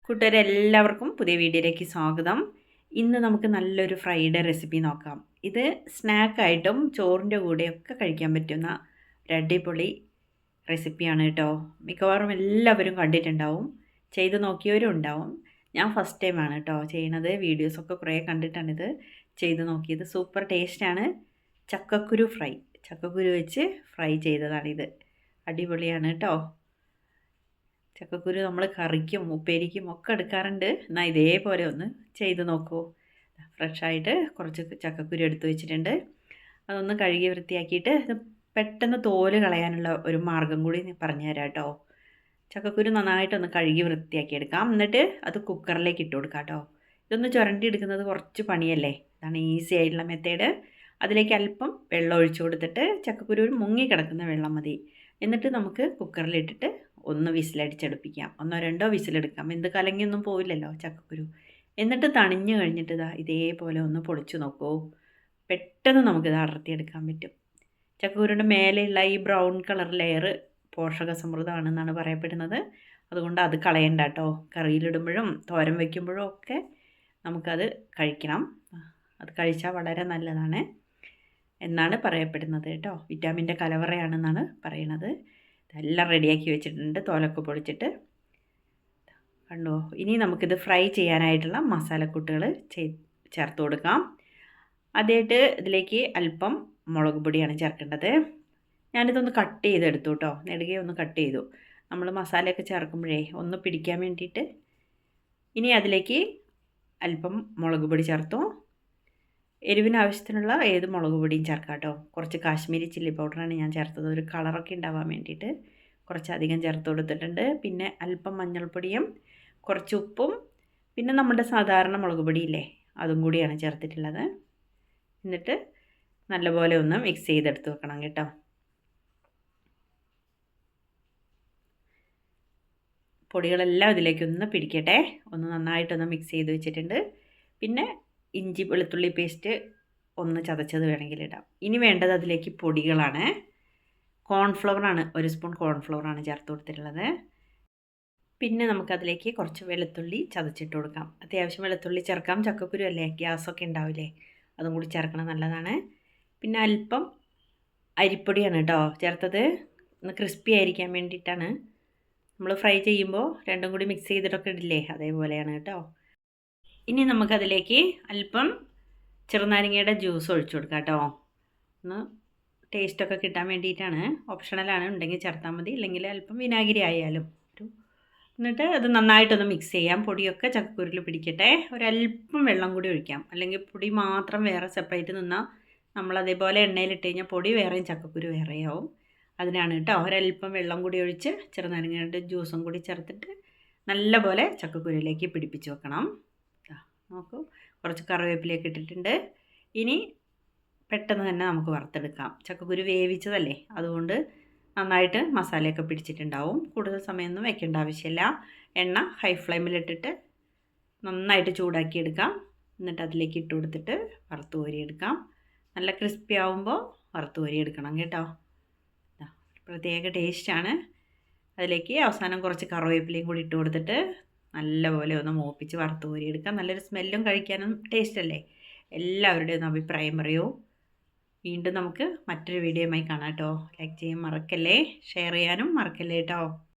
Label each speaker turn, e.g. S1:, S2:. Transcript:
S1: കൂട്ടുകാരെ എല്ലാവർക്കും പുതിയ വീഡിയോയിലേക്ക് സ്വാഗതം. ഇന്ന് നമുക്ക് നല്ലൊരു ഫ്രൈഡേ റെസിപ്പി നോക്കാം. ഇത് സ്നാക്കായിട്ടും ചോറിൻ്റെ കൂടെയൊക്കെ കഴിക്കാൻ പറ്റുന്ന ഒരു അടിപൊളി റെസിപ്പിയാണ് കേട്ടോ. മിക്കവാറും എല്ലാവരും കണ്ടിട്ടുണ്ടാവും, ചെയ്ത് നോക്കിയവരും ഉണ്ടാവും. ഞാൻ ഫസ്റ്റ് ടൈമാണ് കേട്ടോ ചെയ്യണത്. വീഡിയോസൊക്കെ കുറേ കണ്ടിട്ടാണിത് ചെയ്ത് നോക്കിയത്. സൂപ്പർ ടേസ്റ്റാണ്. ചക്കക്കുരു ഫ്രൈ, ചക്കക്കുരു വെച്ച് ഫ്രൈ ചെയ്തതാണിത്. അടിപൊളിയാണ് കേട്ടോ. ചക്കക്കുരു നമ്മൾ കറിക്കും ഉപ്പേരിക്കും ഒക്കെ എടുക്കാറുണ്ട്. എന്നാൽ ഇതേപോലെ ഒന്ന് ചെയ്ത് നോക്കൂ. ഫ്രഷായിട്ട് കുറച്ച് ചക്കക്കുരു എടുത്ത് വെച്ചിട്ടുണ്ട്. അതൊന്ന് കഴുകി വൃത്തിയാക്കിയിട്ട് പെട്ടെന്ന് തോല് കളയാനുള്ള ഒരു മാർഗ്ഗം കൂടി പറഞ്ഞു തരാം കേട്ടോ. ചക്കക്കുരു നന്നായിട്ടൊന്ന് കഴുകി വൃത്തിയാക്കി എടുക്കാം. എന്നിട്ട് അത് കുക്കറിലേക്ക് ഇട്ട് കൊടുക്കാം കേട്ടോ. ഇതൊന്ന് ചുരണ്ടി എടുക്കുന്നത് കുറച്ച് പണിയല്ലേ. ഇതാണ് ഈസി ആയിട്ടുള്ള മെത്തേഡ്. അതിലേക്ക് അല്പം വെള്ളം ഒഴിച്ചു കൊടുത്തിട്ട് ചക്കക്കുരു മുങ്ങി കിടക്കുന്ന വെള്ളം മതി. എന്നിട്ട് നമുക്ക് കുക്കറിലിട്ടിട്ട് ഒന്ന് വിസിലടിച്ചെടുപ്പിക്കാം. ഒന്നോ രണ്ടോ വിസിലെടുക്കാം. എന്ത് കലങ്ങിയൊന്നും പോവില്ലല്ലോ ചക്കക്കുരു. എന്നിട്ട് തണിഞ്ഞു കഴിഞ്ഞിട്ട് ഇതേപോലെ ഒന്ന് പൊളിച്ചു നോക്കൂ. പെട്ടെന്ന് നമുക്കിത് അടർത്തിയെടുക്കാൻ പറ്റും. ചക്കക്കുരുൻ്റെ മേലെയുള്ള ഈ ബ്രൗൺ കളർ ലെയർ പോഷക സമൃദ്ധമാണെന്നാണ് പറയപ്പെടുന്നത്. അതുകൊണ്ട് അത് കളയണ്ട കേട്ടോ. കറിയിലിടുമ്പോഴും തോരൻ വയ്ക്കുമ്പോഴും ഒക്കെ നമുക്കത് കഴിക്കണം. അത് കഴിച്ചാൽ വളരെ നല്ലതാണ് എന്നാണ് പറയപ്പെടുന്നത് കേട്ടോ. വിറ്റാമിൻ്റെ കലവറയാണെന്നാണ് പറയണത്. എല്ലാം റെഡിയാക്കി വെച്ചിട്ടുണ്ട്. തോലൊക്കെ പൊളിച്ചിട്ട് കണ്ടോ. ഇനി നമുക്കിത് ഫ്രൈ ചെയ്യാനായിട്ടുള്ള മസാലക്കൂട്ടുകൾ ചേർത്ത് കൊടുക്കാം. ആദ്യമായിട്ട് ഇതിലേക്ക് അല്പം മുളക് പൊടിയാണ് ചേർക്കേണ്ടത്. ഞാനിതൊന്ന് കട്ട് ചെയ്തെടുത്തു കേട്ടോ. നെടുകെ ഒന്ന് കട്ട് ചെയ്തു. നമ്മൾ മസാലയൊക്കെ ചേർക്കുമ്പോഴേ ഒന്ന് പിടിക്കാൻ വേണ്ടിയിട്ട്. ഇനി അതിലേക്ക് അല്പം മുളക് പൊടി ചേർത്തു. എരിവിന് ആവശ്യത്തിനുള്ള ഏത് മുളക് പൊടിയും ചേർക്കാം കേട്ടോ. കുറച്ച് കാശ്മീരി ചില്ലി പൗഡറാണ് ഞാൻ ചേർത്തത്. ഒരു കളറൊക്കെ ഉണ്ടാവാൻ വേണ്ടിയിട്ട് കുറച്ചധികം ചേർത്ത് കൊടുത്തിട്ടുണ്ട്. പിന്നെ അല്പം മഞ്ഞൾപ്പൊടിയും കുറച്ച് ഉപ്പും പിന്നെ നമ്മുടെ സാധാരണ മുളക് പൊടിയില്ലേ അതും കൂടിയാണ് ചേർത്തിട്ടുള്ളത്. എന്നിട്ട് നല്ലപോലെ ഒന്ന് മിക്സ് ചെയ്തെടുത്ത് വെക്കണം കേട്ടോ. പൊടികളെല്ലാം ഇതിലേക്കൊന്ന് പിടിക്കട്ടെ. ഒന്ന് നന്നായിട്ടൊന്ന് മിക്സ് ചെയ്ത് വെച്ചിട്ടുണ്ട്. പിന്നെ ഇഞ്ചി വെളുത്തുള്ളി പേസ്റ്റ് ഒന്ന് ചതച്ചത് വേണമെങ്കിൽ ഇടാം. ഇനി വേണ്ടത് അതിലേക്ക് പൊടികളാണ്. കോൺഫ്ലവറാണ്, 1 സ്പൂൺ കോൺഫ്ലവറാണ് ചേർത്ത് കൊടുത്തിട്ടുള്ളത്. പിന്നെ നമുക്കതിലേക്ക് കുറച്ച് വെളുത്തുള്ളി ചതച്ചിട്ട് കൊടുക്കാം. അത്യാവശ്യം വെളുത്തുള്ളി ചേർക്കാം. ചക്കക്കുരു അല്ലേ, ഗ്യാസൊക്കെ ഉണ്ടാവില്ലേ, അതും കൂടി ചേർക്കണം, നല്ലതാണ്. പിന്നെ അല്പം അരിപ്പൊടിയാണ് കേട്ടോ ചേർത്തത്. ഒന്ന് ക്രിസ്പി ആയിരിക്കാൻ വേണ്ടിയിട്ടാണ്. നമ്മൾ ഫ്രൈ ചെയ്യുമ്പോൾ രണ്ടും കൂടി മിക്സ് ചെയ്തിട്ടൊക്കെ ഇടില്ലേ, അതേപോലെയാണ് കേട്ടോ. ഇനി നമുക്കതിലേക്ക് അല്പം ചെറുനാരങ്ങയുടെ ജ്യൂസ് ഒഴിച്ചു കൊടുക്കാം കേട്ടോ. ഒന്ന് ടേസ്റ്റൊക്കെ കിട്ടാൻ വേണ്ടിയിട്ടാണ്. ഓപ്ഷണലാണ്, ഉണ്ടെങ്കിൽ ചേർത്താൽ മതി. ഇല്ലെങ്കിൽ അല്പം വിനാഗിരി ആയാലും എന്നിട്ട് അത് നന്നായിട്ടൊന്ന് മിക്സ് ചെയ്യാം. പൊടിയൊക്കെ ചക്കക്കുരുയിൽ പിടിക്കട്ടെ. ഒരല്പം വെള്ളം കൂടി ഒഴിക്കാം. അല്ലെങ്കിൽ പൊടി മാത്രം വേറെ സെപ്പറേറ്റ് നിന്നാൽ നമ്മളതേപോലെ എണ്ണയിലിട്ട് കഴിഞ്ഞാൽ പൊടി വേറെയും ചക്കക്കുരു വേറെയാവും. അതിനാണ് കേട്ടോ. ഒരല്പം വെള്ളം കൂടി ഒഴിച്ച് ചെറുനാരങ്ങയുടെ ജ്യൂസും കൂടി ചേർത്തിട്ട് നല്ലപോലെ ചക്കക്കുരുവിലേക്ക് പിടിപ്പിച്ച് വെക്കണം. നോക്കൂ, കുറച്ച് കറിവേപ്പിലേക്ക് ഇട്ടിട്ടുണ്ട്. ഇനി പെട്ടെന്ന് തന്നെ നമുക്ക് വറുത്തെടുക്കാം. ചക്കക്കുരു വേവിച്ചതല്ലേ, അതുകൊണ്ട് നന്നായിട്ട് മസാലയൊക്കെ പിടിച്ചിട്ടുണ്ടാവും. കൂടുതൽ സമയമൊന്നും വെക്കേണ്ട ആവശ്യമില്ല. എണ്ണ ഹൈ ഫ്ലെയിമിലിട്ടിട്ട് നന്നായിട്ട് ചൂടാക്കി എടുക്കാം. എന്നിട്ട് അതിലേക്ക് ഇട്ട് കൊടുത്തിട്ട് വറുത്ത് കോരിയെടുക്കാം. നല്ല ക്രിസ്പി ആവുമ്പോൾ വറുത്ത് കോരിയെടുക്കണം കേട്ടോ. പ്രത്യേക ടേസ്റ്റാണ്. അതിലേക്ക് അവസാനം കുറച്ച് കറിവേപ്പിലയും കൂടി ഇട്ട് കൊടുത്തിട്ട് നല്ലപോലെ ഒന്ന് മൂപ്പിച്ച് വറുത്ത് കോരിയെടുക്കാം. നല്ലൊരു സ്മെല്ലും കഴിക്കാനും ടേസ്റ്റ് അല്ലേ. എല്ലാവരുടെയും ഒന്ന് അഭിപ്രായം പറയൂ. വീണ്ടും നമുക്ക് മറ്റൊരു വീഡിയോയുമായി കാണാം കേട്ടോ. ലൈക്ക് ചെയ്യാൻ മറക്കല്ലേ, ഷെയർ ചെയ്യാനും മറക്കല്ലേ കേട്ടോ.